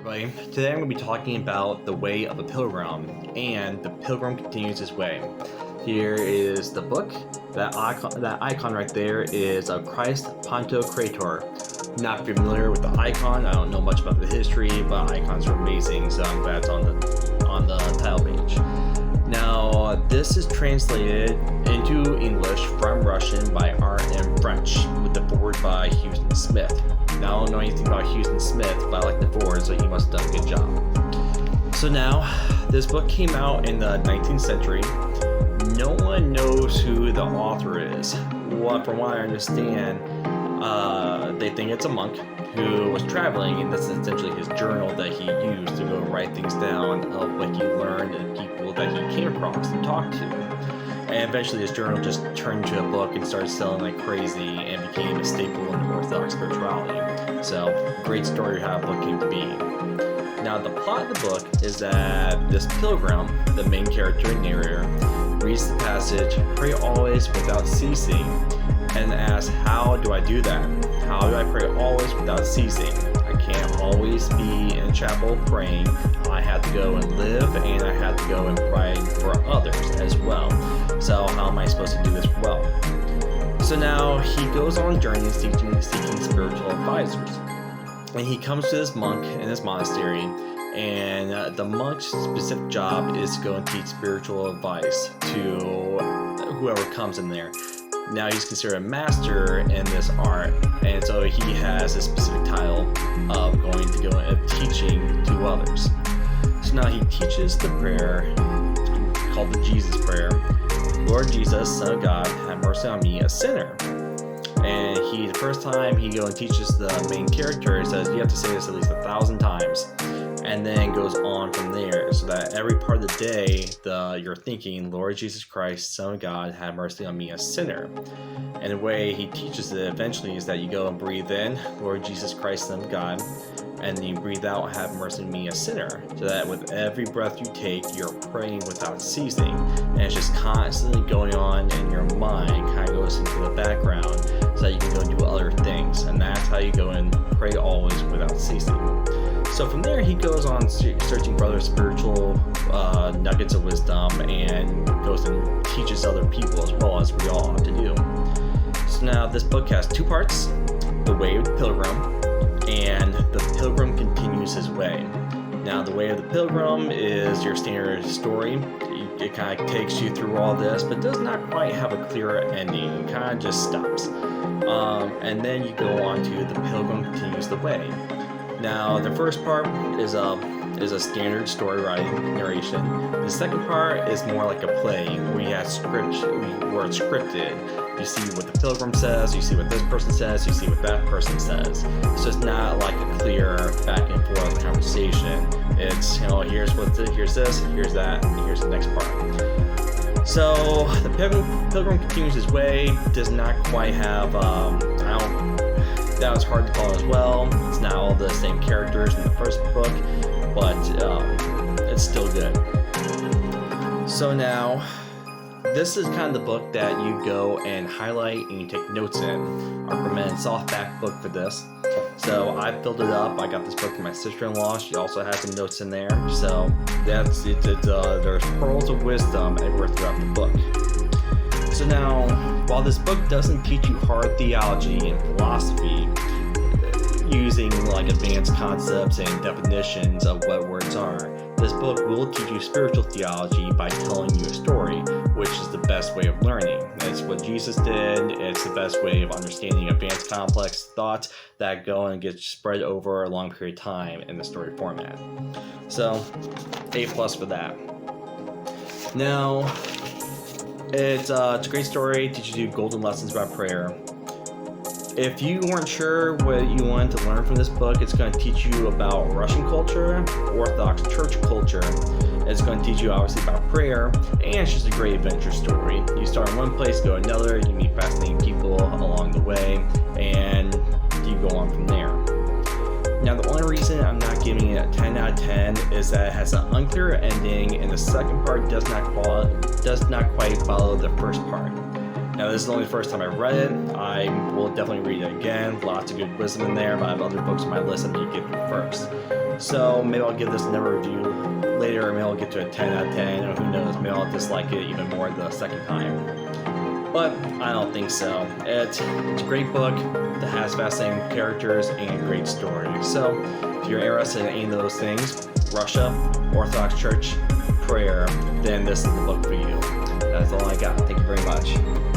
everybody. Today I'm going to be talking about the way of a pilgrim, and the pilgrim continues his way. Here is the book. That icon right there is of Christ Pantocrator. Not familiar with the icon. I don't know much about the history, but icons are amazing, so I'm glad it's on the title page. Now, this is translated into English from Russian by R.M. French, with the foreword by Houston Smith. Now, I don't know anything about Houston Smith, but I like the foreword, so he must have done a good job. So now, this book came out in the 19th century. No one knows who the author is. From what I understand, they think it's a monk who was traveling, and this is essentially his journal that he used to go write things down of what he learned and people that he came across and talked to. And eventually his journal just turned into a book and started selling like crazy and became a staple in Orthodox spirituality. So, great story how the book came to be. Now, the plot of the book is that this pilgrim, the main character and narrator, reads the passage, "Pray always without ceasing," and asks, how do I do that? How do I pray always without ceasing? I can't always be in a chapel praying. I have to go and live, and I have to go and pray for others as well. So how am I supposed to do this well? So now he goes on a journey seeking spiritual advisors. And he comes to this monk in this monastery, and the monk's specific job is to go and teach spiritual advice to whoever comes in there. Now he's considered a master in this art, and so he has a specific title of going to go and teaching to others. So now he teaches the prayer called the Jesus prayer. "Lord Jesus, Son of God, have mercy on me, a sinner." And the first time he goes and teaches the main character, he says you have to say this at least 1,000 times, and then goes on from there, so that every part of the day you're thinking, "Lord Jesus Christ, Son of God, have mercy on me, a sinner." And the way he teaches it eventually is that you go and breathe in, "Lord Jesus Christ, Son of God," and then you breathe out, "Have mercy on me, a sinner," so that with every breath you take, you're praying without ceasing, and it's just constantly going on in your mind, kind of goes into the background, so that you can go and do other things, and that's how you go and pray always without ceasing. So from there, he goes on searching for other spiritual nuggets of wisdom, and goes and teaches other people as well, as we all have to do. So now this book has two parts: The Way of the Pilgrim, and The Pilgrim Continues His Way. Now, The Way of the Pilgrim is your standard story. It kind of takes you through all this, but does not quite have a clear ending. It kind of just stops. And then you go on to The Pilgrim Continues the Way. Now, the first part is a standard story writing narration. The second part is more like a play where you have where it's scripted. You see what the pilgrim says, you see what this person says, you see what that person says. So it's not like a clear back and forth conversation. It's, here's this, here's that, and here's the next part. So the pilgrim continues his way. Does not quite have that was hard to follow as well. It's not all the same characters in the first book, but it's still good. So now, this is kind of the book that you go and highlight and you take notes in. I recommend softback book for this. So I filled it up. I got this book from my sister-in-law. She also has some notes in there. So that's it. There's pearls of wisdom everywhere throughout the book. So now, while this book doesn't teach you hard theology and philosophy, using like advanced concepts and definitions of what words are, this book will teach you spiritual theology by telling you a story, which is the best way of learning. It's what Jesus did. It's the best way of understanding advanced complex thoughts that go and get spread over a long period of time in the story format. So, A+ for that. Now, it's a great story. Teaches you golden lessons about prayer. If you weren't sure what you wanted to learn from this book, it's going to teach you about Russian culture, Orthodox church culture. It's going to teach you obviously about prayer, and it's just a great adventure story. You start in one place, go to another, you meet fascinating people along the way, and you go on from there. Now, the only reason I'm not giving it a 10 out of 10 is that it has an unclear ending, and the second part does not quite follow the first part. Now, this is only the first time I've read it. I will definitely read it again. Lots of good wisdom in there, but I have other books on my list I need to get through first. So maybe I'll give this another review later, or maybe I'll get to a 10 out of 10, or who knows, maybe I'll dislike it even more the second time. But I don't think so. It's a great book that has fascinating characters and great story. So if you're interested in any of those things, Russia, Orthodox Church, prayer, then this is the book for you. That's all I got. Thank you very much.